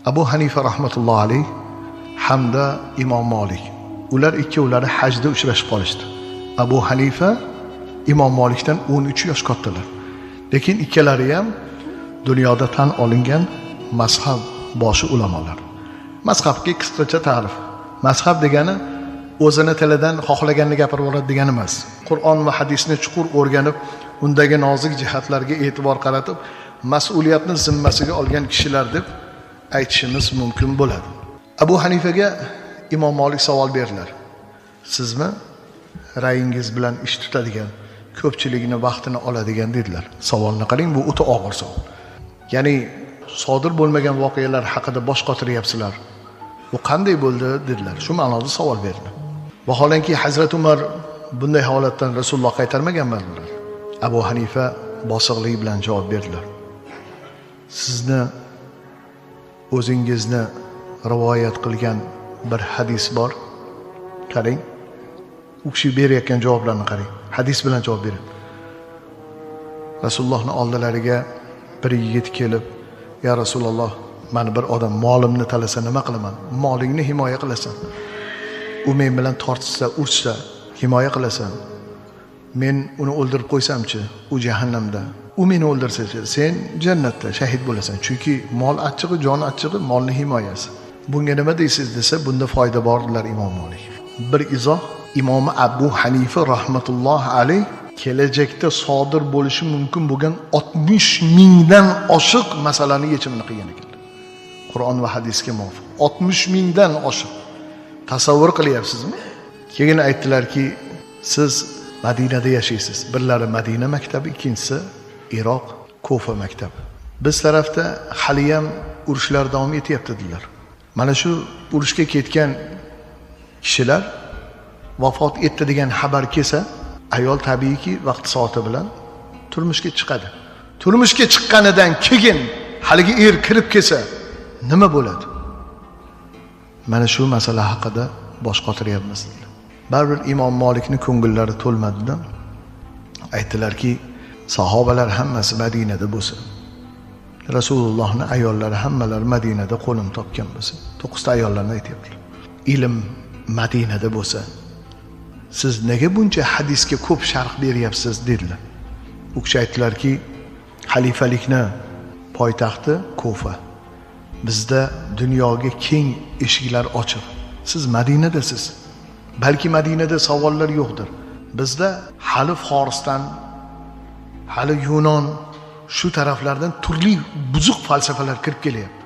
Abu Hanifa rahmatullohi alayh hamda Imom Malik. Ular ikkovlari hajda uchrashib qolishdi. Abu Hanifa Imom Malikdan 13 yosh kattalar. Lekin ikkalari ham dunyoda tan olingan mazhab boshi ulamolar. Mazhabga qisqacha ta'rif. Mazhab degani o'zini tilidan xohlaganini gapirib yuboradi degani emas. Qur'on va hadisni chuqur o'rganib, undagi nozik jihatlarga e'tibor qaratib, mas'uliyatni zimmasiga olgan kishilar deb aytishimiz mumkin bo'ladi. Abu Hanifaga Imom Malik savol berdilar. Sizmi ra'yingiz bilan ish tutadigan, ko'pchilikni vaqtini oladigan dedilar. Savolni qarang, bu o'ta og'ir savol. Ya'ni sodir bo'lmagan voqealar haqida bosh qotiryapsizlar. Bu qanday bo'ldi dedilar. Shu ma'noda savol berdi. Vaholanki Hazrat Umar bunday holatdan Rasululloh qaytarmaganlar. Abu Hanifa bosiqlik bilan javob berdilar. Sizni o'zingizni rivoyat qilgan bir hadis bor. Qarang. U kishi berayotgan javoblarni qarang. Hadis bilan javob bering. Rasulullohning oldilariga bir yigit kelib, "Ya Rasululloh, meni bir odam molimni talasa nima qilaman? Molingni himoya qilasan. U men bilan tortishsa, ursa, himoya qilasan. Men uni o'ldirib qo'ysamchi, u jahannamda. U meni o'ldirsa-chi, sen jannatda shahid bo'lasan. Chunki mol achchig'i, jon achchig'i molni himoyasi. Bunga nima deysiz desa, bunda foyda bor dedilar Imom Malik. Bir izoh, Imom Abu Hanifa rahmatullohi alayh kelajakda sodir bo'lishi mumkin bo'lgan 60 mingdan oshiq masalani yechimini qilgan ekanlar. Qur'on va hadisga muvofiq 60 mingdan oshiq. Tasavvur qilyapsizmi? Keyin aytdilarki, siz Madinada yashaysiz. Birlari Madina maktabi, ikkinchisi Iroq Kufa maktabi. Biz tarafda hali ham urushlar davom etyapti dedilar. Mana shu urushga ketgan kishilar vafot etdi degan xabar kelsa, ayol tabiiyki vaqti soati bilan turmushga chiqadi. Turmushga chiqqanidan keyin haligi er kirib kelsa, nima bo'ladi? Mana shu masala haqida bosh qotiryapmiz. Baribir Imom Malikning ko'ngillari to'lmadida aytdilarki, sahobalar hammasi Madinada bo'lsa, Rasulullohning ayollari hammalari Madinada qo'nim topgan bo'lsa, 9 ta ayollarni aytibdilar. Ilm Madinada bo'lsa, siz nega buncha hadisga ko'p sharh beryapsiz dedilar. U kishi aytdilarki, xalifalikni poytaxti Kufa. Bizda dunyoga keng eshiklar ochiq. Siz Madinadasiz. Balki Madinada savollar yo'qdir. Bizda hali Forsdan, hali Yunon shu taraflardan turli buzuq falsafalar kirib kelyapti.